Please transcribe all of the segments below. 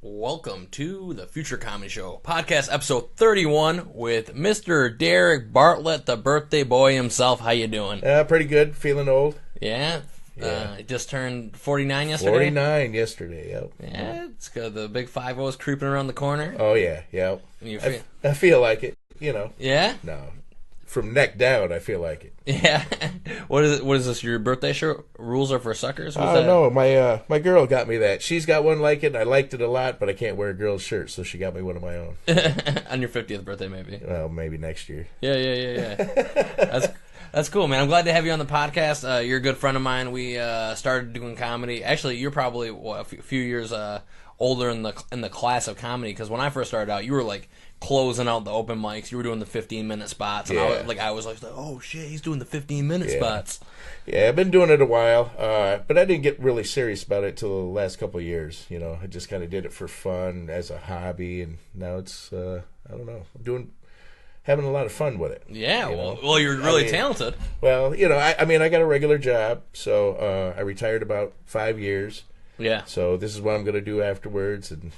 Welcome to the Future Comedy Show, podcast episode 31 with Mr. Derek Bartlett, the birthday boy himself. How you doing? Pretty good. Feeling old. Yeah. Just turned 49 yesterday. 49 yesterday. Yep. Yeah, it's got the big 5-0s creeping around the corner. Oh yeah, yep. You feel? I feel like it. You know. Yeah. No, from neck down, I feel like it. Yeah. What is this? Your birthday shirt? Rules are for suckers? Oh no, my girl got me that. She's got one like it. And I liked it a lot, but I can't wear a girl's shirt, so she got me one of my own. On your 50th birthday, maybe. Well, maybe next year. Yeah. That's cool, man. I'm glad to have you on the podcast. You're a good friend of mine. We started doing comedy. Actually, you're probably a few years older in the class of comedy, because when I first started out, you were like closing out the open mics. You were doing the 15-minute spots, and I was like, oh shit, he's doing the 15-minute spots. Yeah, I've been doing it a while, but I didn't get really serious about it till the last couple of years. You know, I just kind of did it for fun as a hobby, and now it's I don't know, having a lot of fun with it. Yeah, well, you're really talented. Well, you know, I got a regular job, so I retired about 5 years. Yeah. So this is what I'm going to do afterwards, and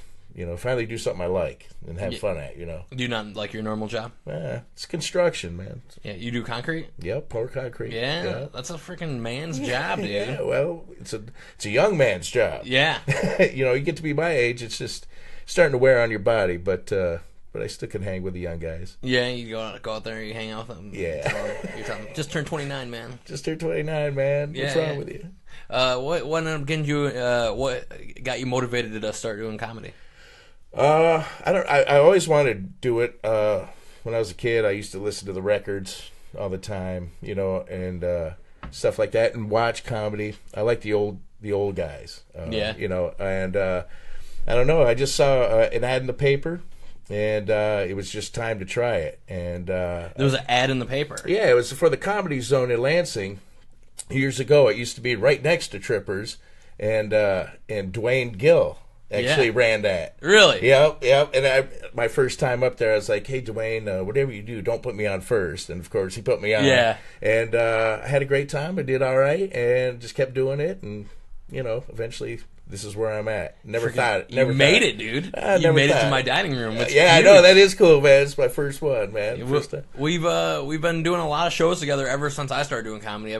finally do something I like and have fun at. Do you not like your normal job? It's construction, man. Yeah, you do concrete? Yep, pour concrete. Yeah, that's a freaking man's job, dude. Yeah, well, it's a young man's job. Yeah. You get to be my age, it's just starting to wear on your body, but I still can hang with the young guys. Yeah, you go out there, you hang out with them. Yeah. You're telling them, just turned 29, man. Just turned 29, man. What's wrong with you? What ended up what got you motivated to start doing comedy? I always wanted to do it. When I was a kid, I used to listen to the records all the time, and stuff like that, and watch comedy. I like the old guys. And I don't know. I just saw an ad in the paper, and it was just time to try it. And there was an ad in the paper. Yeah, it was for the Comedy Zone in Lansing. Years ago, it used to be right next to Trippers, and Dwayne Gill actually ran that. Really? Yep. And my first time up there, I was like, hey, Dwayne, whatever you do, don't put me on first. And, of course, he put me on. Yeah. And I had a great time. I did all right and just kept doing it. And, eventually, this is where I'm at. Never thought it. You made it, dude. You made it to my dining room. Yeah, I know. That is cool, man. It's my first one, man. We've been doing a lot of shows together ever since I started doing comedy.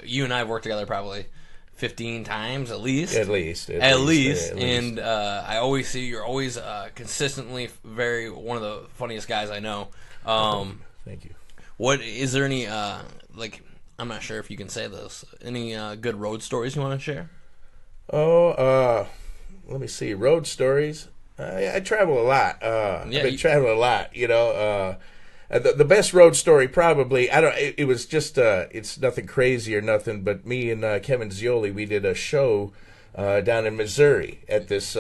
You and I have worked together probably 15 times at least. At least. And I always see you're always consistently one of the funniest guys I know. Thank you. What is there any I'm not sure if you can say this. Any good road stories you want to share? Let me see. Road stories. I travel a lot. I've been traveling a lot. The best road story probably. It was just. It's nothing crazy or nothing. But me and Kevin Zioli, we did a show down in Missouri at this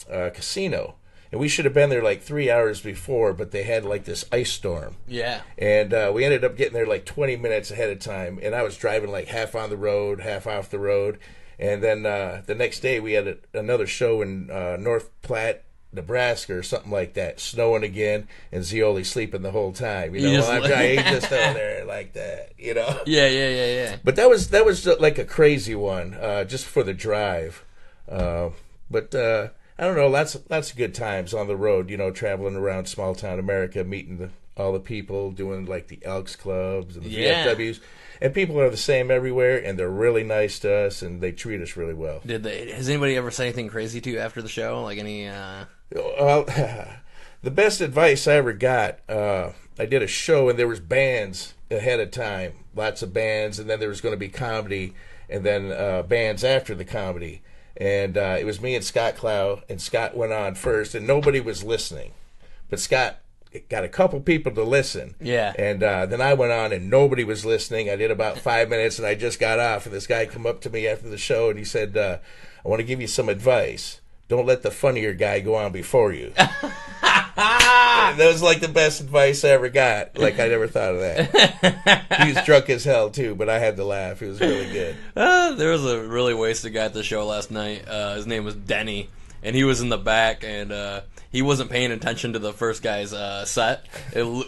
casino, and we should have been there like 3 hours before, but they had like this ice storm. Yeah. And we ended up getting there like 20 minutes ahead of time, and I was driving like half on the road, half off the road. And then the next day we had another show in North Platte, Nebraska, or something like that, snowing again, and Zioli sleeping the whole time. I'm just over there like that, Yeah. But that was like a crazy one, just for the drive. But I don't know, lots of good times on the road, traveling around small town America, meeting all the people, doing like the Elks clubs and the VFWs. And people are the same everywhere, and they're really nice to us, and they treat us really well. Has anybody ever said anything crazy to you after the show? Like any? Well, the best advice I ever got. I did a show, and there was bands ahead of time, lots of bands, and then there was going to be comedy, and then bands after the comedy. And it was me and Scott Clow, and Scott went on first, and nobody was listening, but Scott got a couple people to listen. Yeah. And then I went on and nobody was listening. I did about 5 minutes and I just got off. And this guy come up to me after the show and he said, I want to give you some advice. Don't let the funnier guy go on before you. That was like the best advice I ever got. Like I never thought of that. He was drunk as hell too, but I had to laugh. It was really good. There was a really wasted guy at the show last night. His name was Denny. and he was in the back, and he wasn't paying attention to the first guy's set. Michael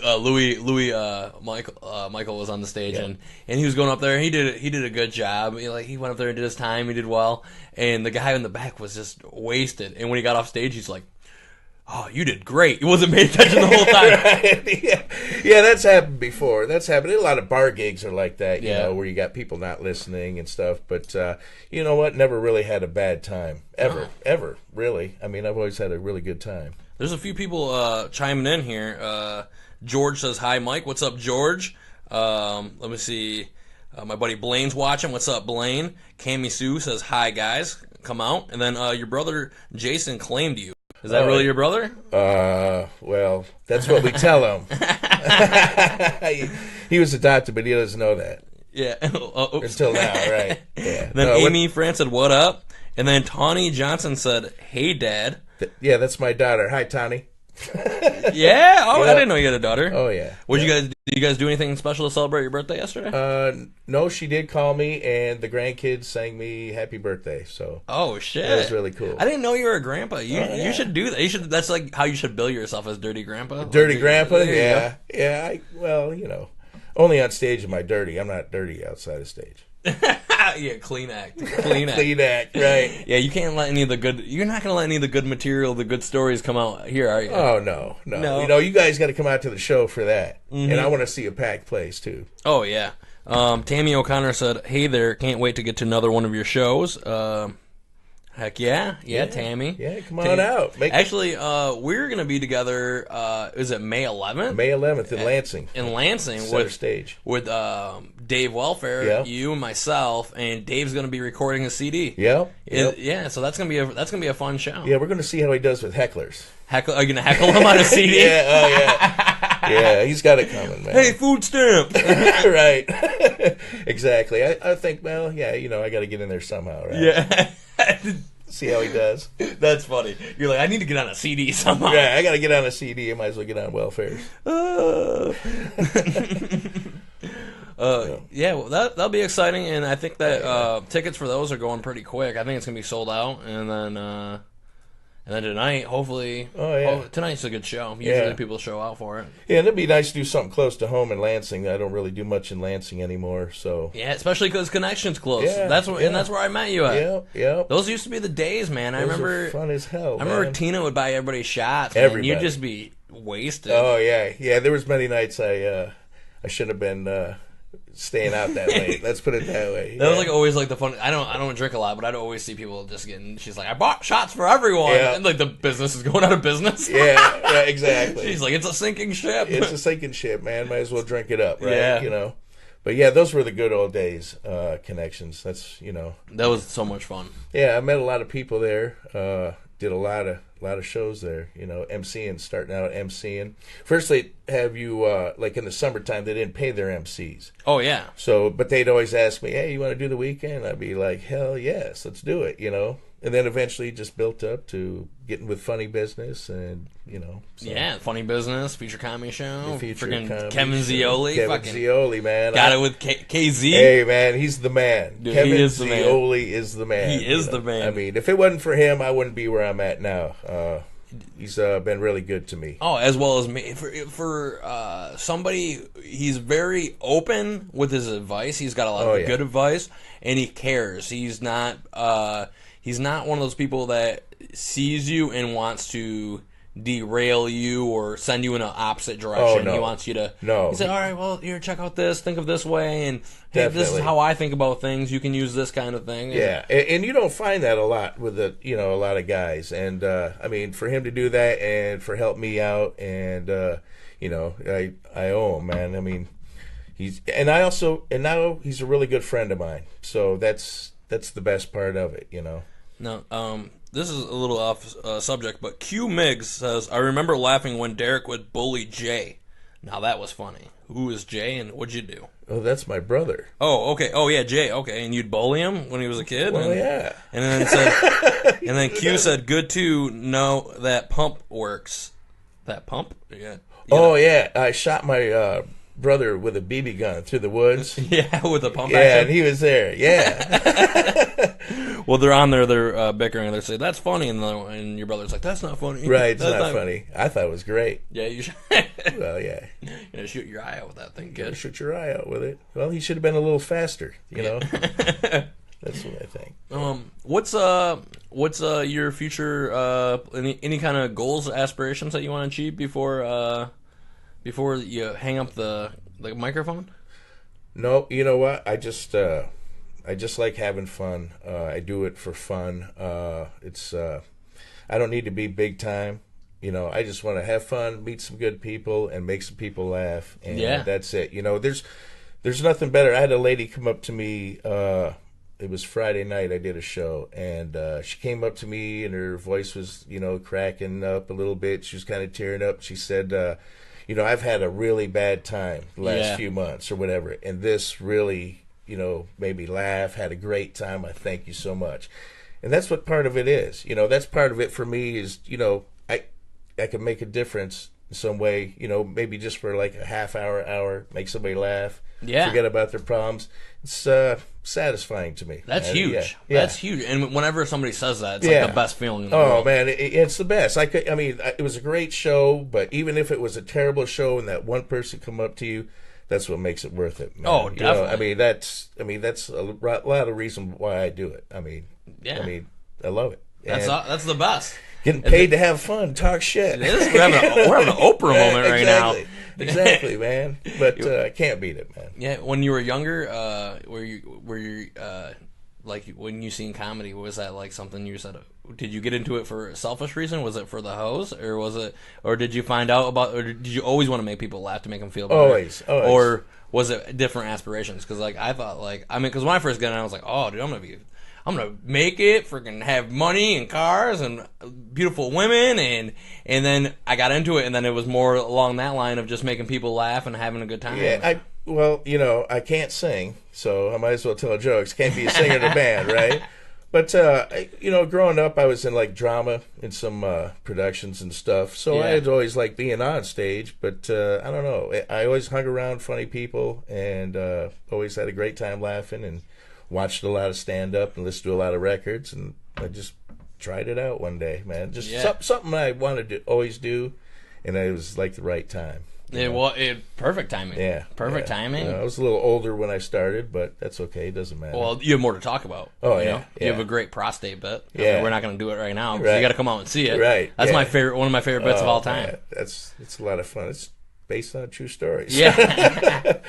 was on the stage, and he was going up there. And he did a good job. He went up there and did his time. He did well, and the guy in the back was just wasted. And when he got off stage, he's like, "Oh, you did great." He wasn't paying attention the whole time. Right. Yeah, that's happened before. That's happened. A lot of bar gigs are like that, you know, where you got people not listening and stuff. But you know what? Never really had a bad time. Ever, really. I mean, I've always had a really good time. There's a few people chiming in here. George says, "Hi, Mike." What's up, George? Let me see. My buddy Blaine's watching. What's up, Blaine? Cammie Sue says, "Hi, guys. Come out." And then your brother Jason claimed you. Is that really your brother? Well, that's what we tell him. He was adopted, but he doesn't know that. Yeah. Until now, right. Yeah. Then Amy France said, "What up?" And then Tawny Johnson said, "Hey, Dad." Yeah, that's my daughter. Hi, Tawny. Yeah? Oh, I didn't know you had a daughter. Oh, yeah. Did you guys do anything special to celebrate your birthday yesterday? No, she did call me, and the grandkids sang me happy birthday. So. Oh, shit. That was really cool. I didn't know you were a grandpa. You should do that. That's like how you should bill yourself as Dirty Grandpa. Dirty Grandpa? Yeah. Yeah. Well, you know, only on stage am I dirty. I'm not dirty outside of stage. Yeah, clean act, clean act, right? Yeah, you can't let any of the good. You're not gonna let any of the good material, the good stories come out here, are you? Oh no. You know, you guys got to come out to the show for that, and I want to see a packed place too. Oh yeah. Tammy O'Connor said, "Hey there, can't wait to get to another one of your shows." Heck yeah, Tammy. Yeah, come on out. Actually, we're gonna be together. Is it May 11th? May 11th in Lansing. In Lansing, Center Stage with Dave Welfare, you and myself, and Dave's gonna be recording a CD. Yep. Yeah, so that's gonna be a fun show. Yeah, we're gonna see how he does with hecklers. Are you gonna heckle him on a CD? Yeah. Oh yeah. Yeah, he's got it coming, man. Hey, food stamp. Right. Exactly. I think, well, yeah, you know, I got to get in there somehow, right? Yeah. See how he does. That's funny. You're like, I need to get on a CD somehow. Yeah, I got to get on a CD. I might as well get on welfare. Yeah, well, that'll be exciting, and I think that tickets for those are going pretty quick. I think it's gonna be sold out, and then tonight, hopefully, tonight's a good show. Usually people show out for it. Yeah, and it'd be nice to do something close to home in Lansing. I don't really do much in Lansing anymore, so yeah, especially because Connection's close. Yeah, that's where I met you at. Yeah. Those used to be the days, man. I remember fun as hell. I remember Tina would buy everybody shots, and you'd just be wasted. Oh yeah. There was many nights I should have been staying out that late. Let's put it that way. That was like always like the fun. I don't drink a lot, but I'd always see people just getting. She's like, I bought shots for everyone, and like the business is going out of business. Yeah, exactly. She's like, it's a sinking ship. It's a sinking ship, man. Might as well drink it up, right? Yeah. You know. But yeah, those were the good old days. Connections. That's That was so much fun. Yeah, I met a lot of people there. Did a lot of shows there, emceeing, starting out emceeing. First they have you, like in the summertime, they didn't pay their MCs. Oh, yeah. So, but they'd always ask me, hey, you want to do the weekend? I'd be like, hell yes, let's do it, And then eventually it just built up to getting with Funny Business and, So. Yeah, Funny Business, Feature Comedy Show. Kevin Zioli. Kevin Zioli, man. Got it with KZ. Hey, man, he's the man. Dude, Kevin Zioli is the man. He is the man. I mean, if it wasn't for him, I wouldn't be where I'm at now. He's been really good to me. Oh, as well as me. For somebody, he's very open with his advice. He's got a lot of good advice, and he cares. He's not one of those people that sees you and wants to derail you or send you in an opposite direction. Oh, no. He wants you to. No. He said, "All right, well, here, check out this. Think of this way, and hey, this is how I think about things. You can use this kind of thing." Yeah, and you don't find that a lot with a lot of guys. And I mean, for him to do that and for help me out, and I owe him, man. I mean, now he's a really good friend of mine. So that's the best part of it, No, this is a little off subject, but Q Miggs says, I remember laughing when Derek would bully Jay. Now that was funny. Who is Jay and what'd you do? Oh, that's my brother. Oh, okay. Oh, yeah, Jay. Okay, and you'd bully him when he was a kid? Well, yeah. And then it said, and then Q said, good to know that pump works. That pump? Yeah. Oh, yeah. I shot my brother with a BB gun through the woods. Yeah, with a pump Yeah, action. and he was there. Yeah. Well, they're on there, they're bickering. They say, that's funny. And your brother's like, that's not funny. Right, it's That's not funny. I thought it was great. Yeah, you should. Well, yeah. Shoot your eye out with that thing, kid. Shoot your eye out with it. Well, he should have been a little faster, you know? That's what I think. What's your future, any kind of goals, aspirations that you want to achieve before you hang up the microphone? No, you know what? I just like having fun. I do it for fun. I don't need to be big time. You know, I just want to have fun, meet some good people, and make some people laugh. And that's it. You know, there's nothing better. I had a lady come up to me. It was Friday night. I did a show, and she came up to me, and her voice was, you know, cracking up a little bit. She was kind of tearing up. She said, you know, I've had a really bad time the last few months or whatever, and this really, you know, made me laugh. Had a great time. I thank you so much. And that's what part of it is. You know, that's part of it for me is, you know, I can make a difference in some way, you know, maybe just for like a half hour, make somebody laugh, forget about their problems. It's satisfying to me. That's huge. Yeah. That's huge. And whenever somebody says that, it's like the best feeling in the world. world. Oh, man, it's the best. I mean, it was a great show, but even if it was a terrible show and that one person come up to you, that's what makes it worth it, man. Oh, definitely. You know, that's a lot of reason why I do it. I mean, I love it. That's the best. Getting paid to have fun, talk shit. We're having an Oprah moment right now. Exactly, man. But I can't beat it, man. Yeah, when you were younger, were you like when you seen comedy? Was that like something you said? Did you get into it for a selfish reason? Was it for the hoes, or did you find out about, or did you always want to make people laugh to make them feel better? Always. Or was it different aspirations? Because like I thought, because when I first got in, I was like, oh, dude, I'm gonna make it, freaking have money and cars and beautiful women, and then I got into it, and then it was more along that line of just making people laugh and having a good time. Yeah, well, you know, I can't sing, so I might as well tell jokes. Can't be a singer in a band, right? But you know, growing up, I was in like drama in some productions and stuff, so I had always liked being on stage. But I don't know, I always hung around funny people and always had a great time laughing and watched a lot of stand-up and listened to a lot of records, and I just tried it out one day, man. Just something I wanted to always do, and it was like the right time. Perfect timing. Yeah. Perfect timing. I was a little older when I started, but that's okay. It doesn't matter. Well, you have more to talk about. Oh, you yeah. know? You have a great prostate bit. Yeah. I mean, we're not going to do it right now, because you got to come out and see it. Right. That's my favorite, one of my favorite bits of all time. Man. It's a lot of fun. It's based on true stories. Yeah.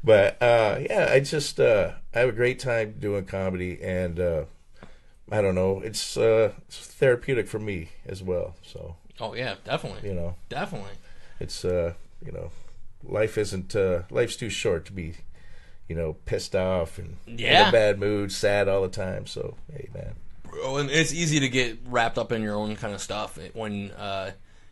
But I just I have a great time doing comedy, and I don't know, it's therapeutic for me as well. So. Oh yeah, definitely. You know, definitely. It's you know, life's too short to be, you know, pissed off and in a bad mood, sad all the time. So hey, man. Bro, and it's easy to get wrapped up in your own kind of stuff when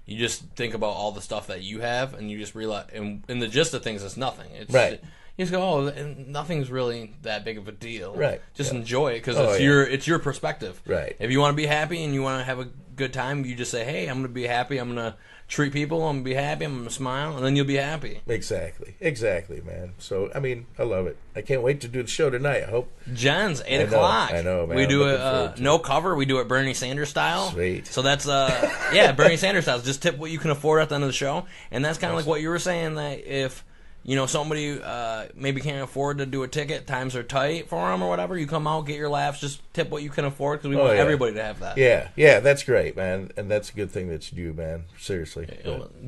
you just think about all the stuff that you have, and you just realize, and the gist of things is nothing. It's right. You just go, oh, nothing's really that big of a deal. Right. Just enjoy it, because it's your perspective. Right. If you want to be happy and you want to have a good time, you just say, hey, I'm going to be happy. I'm going to treat people. I'm going to be happy. I'm going to smile, and then you'll be happy. Exactly, man. So, I mean, I love it. I can't wait to do the show tonight. I hope. Jen's 8 o'clock. I know, man. We do it no cover. We do it Bernie Sanders style. Sweet. So that's Bernie Sanders style. Just tip what you can afford at the end of the show, and that's kind of like what you were saying, that if you know somebody maybe can't afford to do a ticket, times are tight for them or whatever, you come out, get your laughs, just tip what you can afford, because we want everybody to have that. Yeah, that's great, man, and that's a good thing that you do, man. Seriously.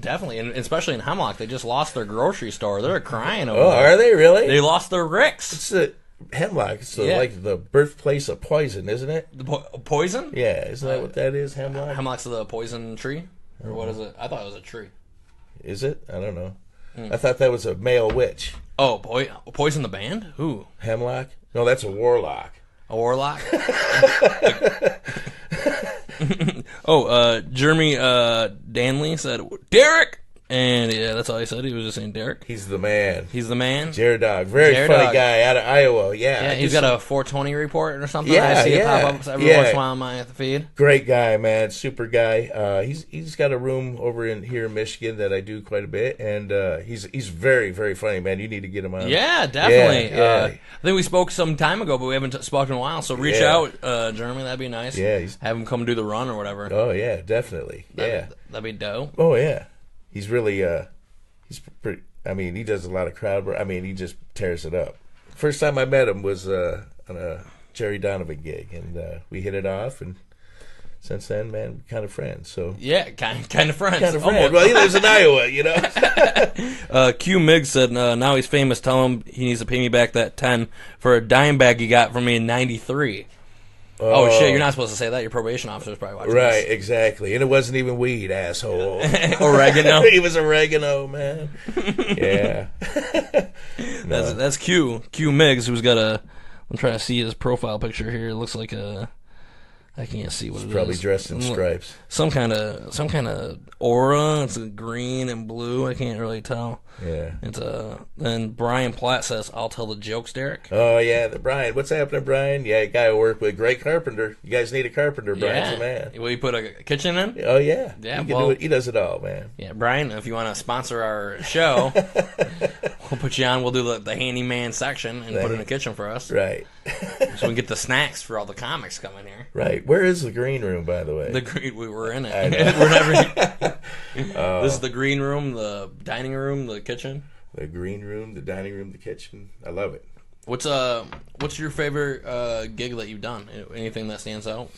Definitely, and especially in Hemlock, they just lost their grocery store. They're crying over there. Are they really? They lost their Ricks. It's Hemlock. It's like the birthplace of poison, isn't it? The poison? Yeah, isn't that what that is, Hemlock? Hemlock's the poison tree? Or what is it? I thought it was a tree. Is it? I don't know. I thought that was a male witch. Oh, Poison the band? Who? Hemlock? No, that's a warlock. A warlock? Jeremy Danley said, Derek! And yeah, that's all he said. He was just saying Derek. He's the man. He's the man. Jared Dog. Very funny guy out of Iowa. Yeah. Yeah, he's got a 420 report or something. Yeah, I see it pop up every once in a while on my feed. Great guy, man. Super guy. He's got a room over here in Michigan that I do quite a bit, and he's very, very funny, man. You need to get him on. Yeah, definitely. I think we spoke some time ago, but we haven't spoken in a while, so reach out, Jeremy. That'd be nice. Yeah. Have him come do the run or whatever. Oh, yeah, definitely. That'd be dope. Oh, yeah. He's really... he's pretty. I mean, he does a lot of crowd work. I mean, he just tears it up. First time I met him was on a Jerry Donovan gig, and we hit it off. And since then, man, kind of friends. So yeah, kind of friends. Kind of friends. Well, he lives in Iowa, you know. Q Miggs said now he's famous. Tell him he needs to pay me back that 10 for a dime bag he got from me in '93. Oh, shit, you're not supposed to say that. Your probation officer's probably watching Right, this. Exactly. And it wasn't even weed, asshole. Oregano? He was oregano, man. Yeah. That's Q. Q Miggs, who's got I'm trying to see his profile picture here. It looks like I can't see what it is. Probably dressed in stripes. Some kind of aura. It's green and blue. I can't really tell. Yeah. It's Then Brian Platt says, "I'll tell the jokes, Derek." Oh yeah, Brian. What's happening, Brian? Yeah, a guy I work with, great carpenter. You guys need a carpenter. Brian's a man. Will you put a kitchen in? Oh yeah. Yeah. He can do it. He does it all, man. Yeah, Brian. If you want to sponsor our show, we'll put you on. We'll do the handyman section and put in a kitchen for us. Right. So we can get the snacks for all the comics coming here. Right. Where is the green room, by the way? We were in it. I know. We're never. This is the green room, the dining room, the kitchen. The green room, the dining room, the kitchen. I love it. What's your favorite gig that you've done? Anything that stands out?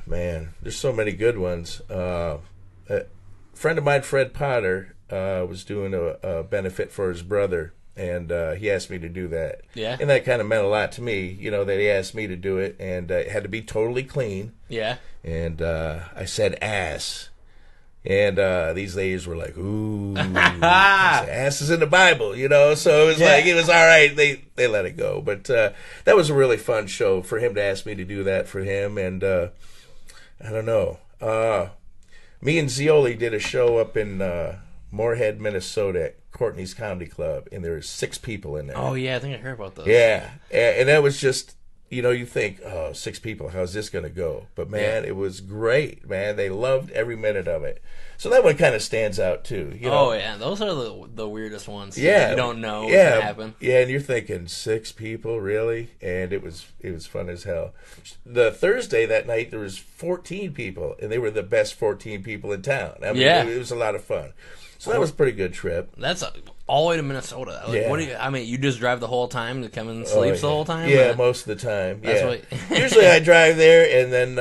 Man, there's so many good ones. A friend of mine, Fred Potter, was doing a benefit for his brother, and he asked me to do that. Yeah. And that kind of meant a lot to me, you know, that he asked me to do it, and it had to be totally clean. Yeah. And I said ass. And these ladies were like, ooh, ass is in the Bible, you know? So it was like, it was all right. They let it go. But that was a really fun show for him to ask me to do that for him. And I don't know. Me and Zioli did a show up in Moorhead, Minnesota at Courtney's Comedy Club. And there were 6 people in there. Oh, yeah. I think I heard about those. Yeah. And that was just... You know, you think, 6 people, how's this going to go? But, man, It was great, man. They loved every minute of it. So that one kind of stands out, too. You know? Oh, yeah. Those are the weirdest ones. Yeah. You don't know what's going to happen. Yeah, and you're thinking, 6 people, really? And it was fun as hell. The Thursday that night, there was 14 people, and they were the best 14 people in town. I mean, it was a lot of fun. So that was a pretty good trip. That's all the way to Minnesota. Like, what do you? You just drive the whole time to come and sleeps the whole time? Yeah, most of the time. Usually I drive there, and then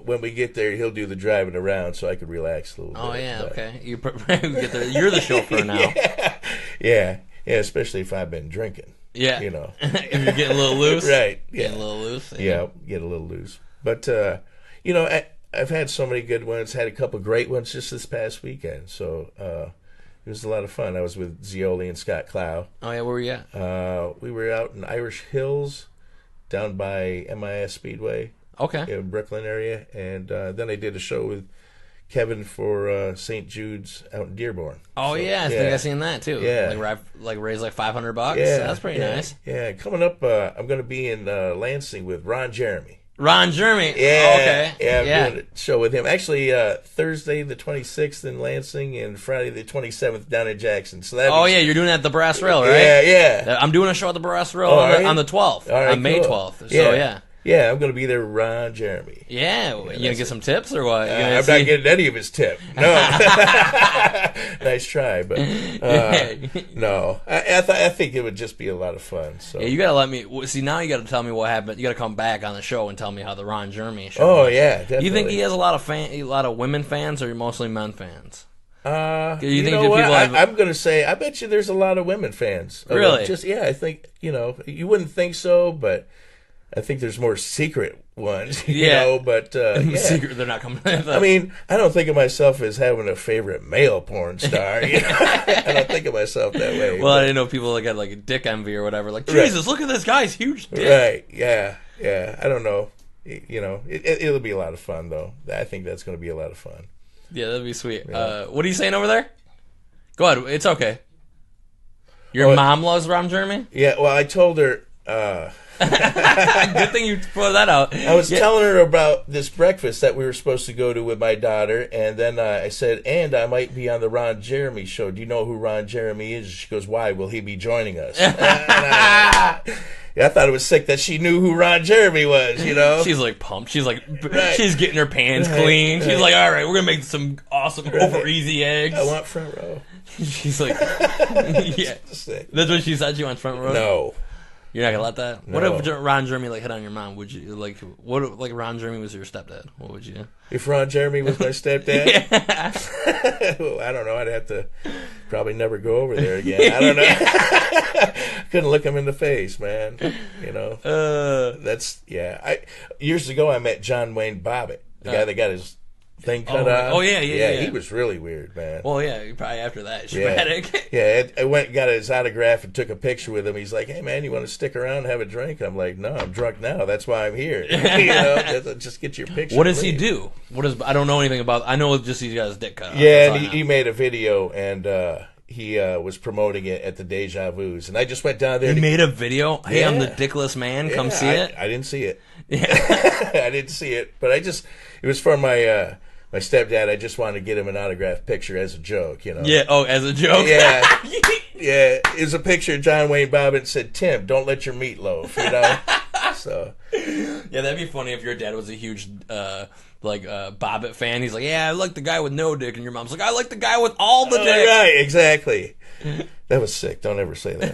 when we get there, he'll do the driving around, so I could relax a little bit. Oh yeah, okay. You get there. You're the chauffeur now. Yeah, especially if I've been drinking. Yeah, you know, if you're getting a little loose, right? Yeah, getting a little loose. Yeah, get a little loose. But you know, I've had so many good ones. Had a couple great ones just this past weekend. So it was a lot of fun. I was with Zioli and Scott Clow. Oh yeah, where were you at? We were out in Irish Hills, down by MIS Speedway. Okay. In Brooklyn area, and then I did a show with Kevin for St. Jude's out in Dearborn. Oh, so, yeah, I think I've seen that, too. Yeah. Like raise like $500? Yeah. That's pretty nice. Yeah, coming up, I'm going to be in Lansing with Ron Jeremy. Ron Jeremy? Yeah. Oh, okay. Yeah, I'm doing a show with him. Actually, Thursday the 26th in Lansing and Friday the 27th down in Jackson. So you're doing that at the Brass Rail, right? Yeah. I'm doing a show at the Brass Rail on the 12th, on May 12th. So, yeah. Yeah, I'm going to be there with Ron Jeremy. Yeah, you going to get some tips or what? I'm not getting any of his tip. No. Nice try, but no. I think it would just be a lot of fun. So. Yeah, you got to let me... See, now you got to tell me what happened. You got to come back on the show and tell me how the Ron Jeremy show was. Yeah, definitely. You think he has a lot of women fans or mostly men fans? You know what? I'm going to say, I bet you there's a lot of women fans. Really? I think, you wouldn't think so, but... I think there's more secret ones, you know, but secret, they're not coming. I mean, I don't think of myself as having a favorite male porn star. You know? I don't think of myself that way. Well, I didn't know people that got like a dick envy or whatever. Like, Jesus, look at this guy's huge dick. Right? Yeah. I don't know. You know, it'll be a lot of fun though. I think that's going to be a lot of fun. Yeah, that'd be sweet. Yeah. What are you saying over there? Go ahead. It's okay. Your mom loves Ron Jeremy? Yeah, well, I told her... Good thing you put that out. I was telling her about this breakfast that we were supposed to go to with my daughter, and then I said, and I might be on the Ron Jeremy show. Do you know who Ron Jeremy is? She goes, why? Will he be joining us? I thought it was sick that she knew who Ron Jeremy was, you know? She's like pumped. She's like, she's getting her pans clean. She's like, all right, we're going to make some awesome over easy eggs. I want front row. She's like, yeah. That's what she said. She wants front row? No. You're not gonna let that? No. What if Ron Jeremy hit on your mom? Would you what if Ron Jeremy was your stepdad? What would you do? If Ron Jeremy was my stepdad? Yeah. Well, I don't know. I'd have to probably never go over there again. I don't know. Couldn't look him in the face, man. You know. Years ago I met John Wayne Bobbitt, the guy that got his thing cut off. Oh yeah. He was really weird, man. Well, yeah, probably after that, traumatic. Yeah, I went and got his autograph and took a picture with him. He's like, "Hey, man, you want to stick around and have a drink?" I'm like, "No, I'm drunk now. That's why I'm here." You know, just get your picture. What does he do? I don't know anything about. I know just he got his dick cut off. Yeah, and he made a video and. He was promoting it at the Deja Vu's, and I just went down there. He made a video. Hey, I'm the dickless man. Come see it. I didn't see it. Yeah. I didn't see it, but it was for my my stepdad. I just wanted to get him an autographed picture as a joke, you know. Yeah. Oh, as a joke. Yeah. Yeah. It was a picture of John Wayne Bobbitt and said, "Tim, don't let your meat loaf," you know. So. Yeah, that'd be funny if your dad was a huge Bobbitt fan. He's like, yeah, I like the guy with no dick, and your mom's like, I like the guy with all the dick. Right, exactly. That was sick. Don't ever say that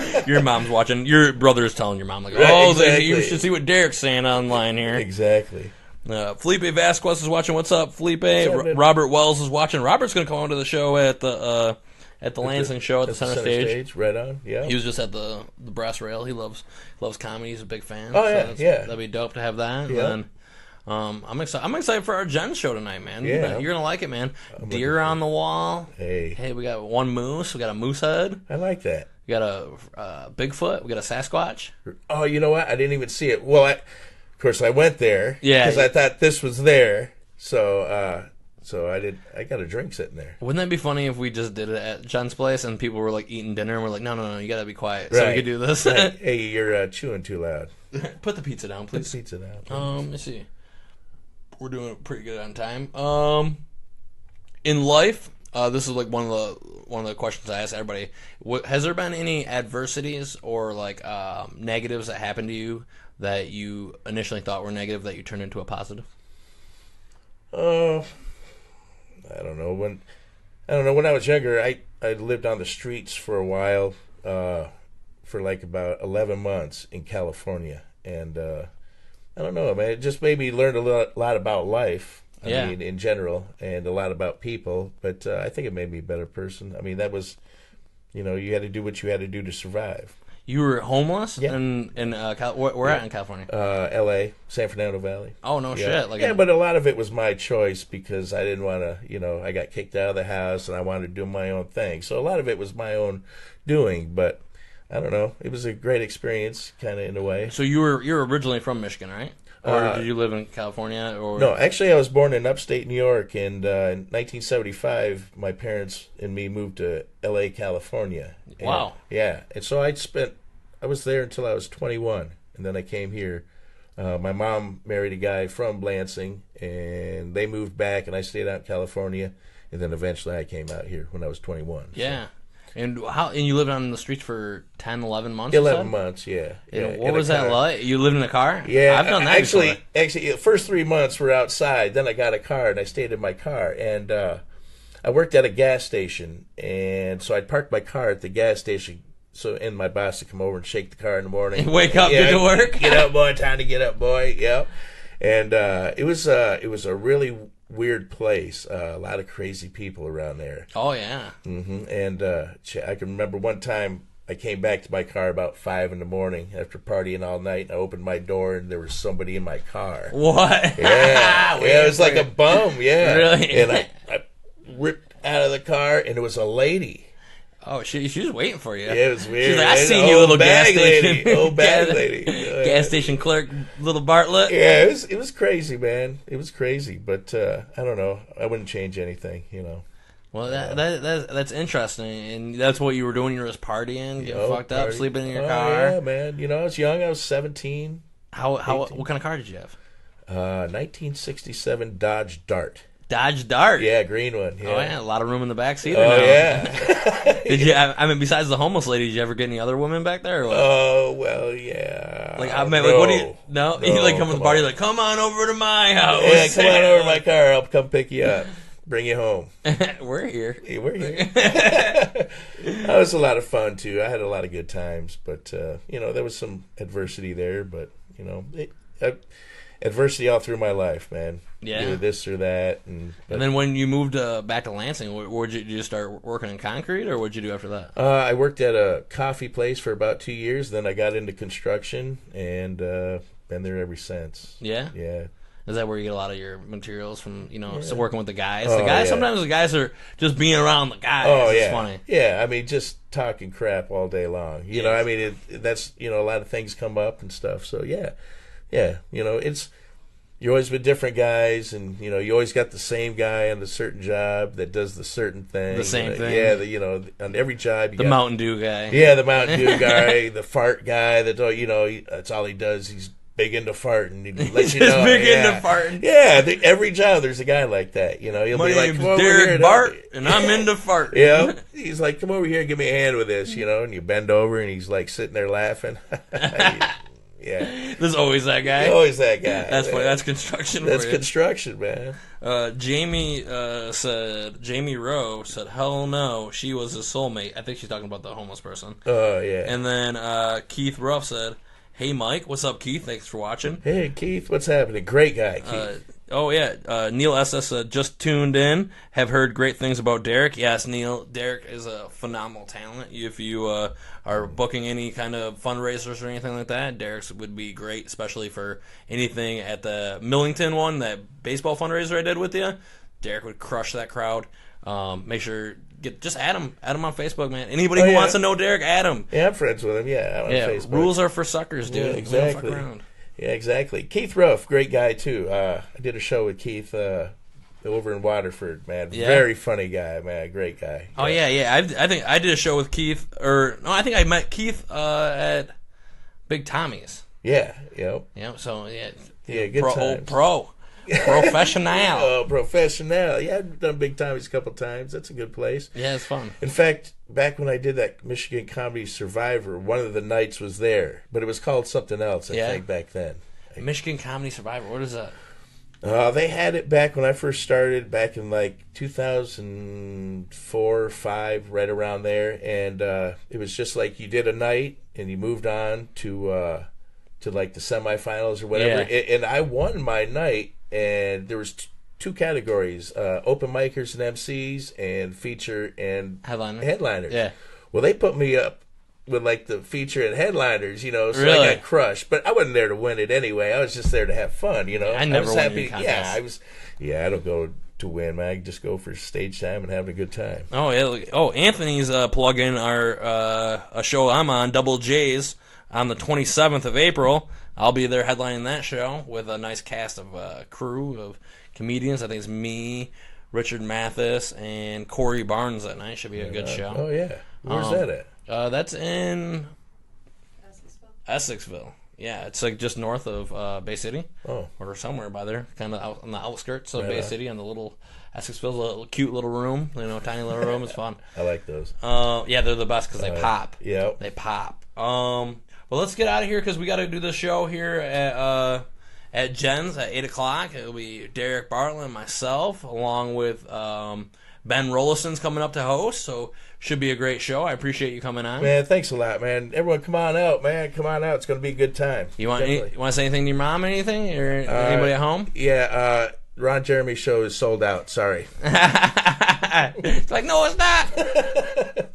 again. Your mom's watching. Your brother is telling your mom, like, exactly. You should see what Derek's saying online here. Exactly. Felipe Vasquez is watching. What's up, Felipe? Robert Wells is watching. Robert's going to come on to the show at the Lansing show at the center stage. Right on, yeah. He was just at the brass rail. He loves comedy. He's a big fan. Oh, yeah, yeah. That'd be dope to have that. Yeah. And then, I'm excited for our Jen show tonight, man. Yeah. You're going to like it, man. Deer on the wall. Hey, we got one moose. We got a moose head. I like that. We got a Bigfoot. We got a Sasquatch. Oh, you know what? I didn't even see it. Well, of course, I went there. Yeah. Because I thought this was there. So, I got a drink sitting there. Wouldn't that be funny if we just did it at Jen's place and people were like eating dinner and we're like, no, you gotta be quiet so we could do this. Right. Hey, you're chewing too loud. Put the pizza down, please. Put the pizza down. Please. Let me see. We're doing pretty good on time. In life, this is like one of the questions I ask everybody. Has there been any adversities or negatives that happened to you that you initially thought were negative that you turned into a positive? I don't know. When I was younger, I lived on the streets for a while, for about 11 months in California, and I don't know, man. It just made me learn a lot about life. I mean, in general, and a lot about people. But I think it made me a better person. I mean, that was, you had to do what you had to do to survive. You were homeless? Yeah. Where at in California? L.A., San Fernando Valley. Oh, no shit. But a lot of it was my choice because I didn't want to, I got kicked out of the house and I wanted to do my own thing. So a lot of it was my own doing, but I don't know. It was a great experience, kind of in a way. So you're originally from Michigan, right? Or did you live in California? Or no, actually I was born in upstate New York, and in 1975 my parents and me moved to L.A., California. Wow. Yeah, and so I was there until I was 21, and then I came here. My mom married a guy from Lansing, and they moved back, and I stayed out in California, and then eventually I came out here when I was 21. Yeah. So. And you lived on the streets for 10, 11 months? 11 months, yeah. What was that like? You lived in a car? Yeah. I've done that Actually, the first 3 months were outside. Then I got a car, and I stayed in my car. And I worked at a gas station, and so I'd park my car at the gas station, and my boss would come over and shake the car in the morning. Wake up, get to work. Get up, boy. Time to get up, boy. Yeah. And it was a really weird place. A lot of crazy people around there. Oh yeah. Mm-hmm. And I can remember one time I came back to my car about 5 a.m. after partying all night, and I opened my door and there was somebody in my car. What? Yeah. It was like a bum. Yeah. Really? And I ripped out of the car and it was a lady. Oh, she's waiting for you. Yeah, it was weird. She's like, I seen you, little gas lady. station. Old bag lady. Gas station clerk, little Bartlett. Yeah, it was crazy, man. It was crazy, but I don't know. I wouldn't change anything, Well, that's interesting, and that's what you were doing. You were just partying, getting fucked up, sleeping in your car. Yeah, man. I was young. I was 17. What kind of car did you have? 1967 Dodge Dart. Dodge Dart. Yeah, green one. Yeah. Oh yeah, a lot of room in the back seat. Oh yeah. Did you? I mean, besides the homeless lady, did you ever get any other women back there? Or what? Oh well, yeah. Like I mean, like what do you? No, you like come to the party, like come on over to my house. Yeah, come on over to my car. I'll come pick you up, bring you home. We're here. Yeah, we're here. That was a lot of fun too. I had a lot of good times, but there was some adversity there. But adversity all through my life, man. Yeah. Either this or that. And then when you moved back to Lansing, did you start working in concrete, or what did you do after that? I worked at a coffee place for about 2 years. Then I got into construction and been there ever since. Yeah? Yeah. Is that where you get a lot of your materials from, working with the guys? Sometimes the guys are just being around the guys. Oh, it's yeah. funny. Yeah, I mean, just talking crap all day long. You know, I mean, that's, a lot of things come up and stuff. So, yeah, you're always with different guys, and you always got the same guy on a certain job that does the certain thing. The same thing. Yeah, on every job you got Mountain Dew guy. Yeah, the Mountain Dew guy, the fart guy. That that's all he does. He's big into farting. He lets you know. Big into farting. Yeah, every job there's a guy like that. He'll My be like, name's Derek Bart, and I'm into farting. Yeah, he's like, come over here, and give me a hand with this, and you bend over, and he's like sitting there laughing. Yeah, there's always that guy. Always that guy. That's funny. That's construction. That's construction, man. Jamie Rowe said, "Hell no, she was his soulmate." I think she's talking about the homeless person. Oh yeah. And then Keith Ruff said, "Hey Mike, what's up, Keith? Thanks for watching." Hey Keith, what's happening? Great guy, Keith. Neil SS just tuned in. Have heard great things about Derek. Yes, Neil. Derek is a phenomenal talent. If you are booking any kind of fundraisers or anything like that, Derek's would be great, especially for anything at the Millington one, that baseball fundraiser I did with you. Derek would crush that crowd. Make sure just add him on Facebook, man. Anybody who wants to know Derek, add him. Yeah, I'm friends with him. Yeah, on Facebook. Rules are for suckers, dude. Yeah, exactly. We don't fuck around. Yeah, exactly. Keith Ruff, great guy too. I did a show with Keith over in Waterford, man. Yeah. Very funny guy, man. Great guy. Oh yeah. I think I did a show with Keith, I think I met Keith at Big Tommy's. Yeah. Yep. Yeah. So yeah. Good times. Professional. Professional. Yeah, I've done Big Tommy's a couple times. That's a good place. Yeah, it's fun. In fact, back when I did that Michigan Comedy Survivor, one of the nights was there, but it was called something else, I think, back then. Michigan Comedy Survivor, what is that? They had it back when I first started, back in like 2004 or 5, right around there, and it was just like you did a night and you moved on to like the semifinals or whatever, and I won my night. And there was two categories, open micers and MCs, and feature and headliners. Yeah. Well, they put me up with like the feature and headliners, so really? I got crushed. But I wasn't there to win it anyway. I was just there to have fun, I never was won happy. contest. I don't go to win, man. I just go for stage time and having a good time. Oh, yeah. Oh, Anthony's plugging our a show I'm on, Double J's, on the 27th of April. I'll be there headlining that show with a nice cast of crew of comedians. I think it's me, Richard Mathis, and Corey Barnes that night. Should be a good show. Oh, yeah. Where's that at? That's in Essexville. Yeah, it's like just north of Bay City. Oh. Or somewhere by there, kind of out on the outskirts of Bay City, on the little Essexville, a cute little room. Tiny little room. It's fun. I like those. Yeah, they're the best because they pop. Yeah. They pop. Well, let's get out of here because we got to do the show here at Jen's at 8 o'clock. It'll be Derek Bartlett and myself, along with Ben Rollison's coming up to host. So should be a great show. I appreciate you coming on. Man, thanks a lot, man. Everyone, come on out, man. Come on out. It's going to be a good time. You want to say anything to your mom or anything? Or anybody at home? Yeah, Ron Jeremy's show is sold out. Sorry. It's like, no, it's not.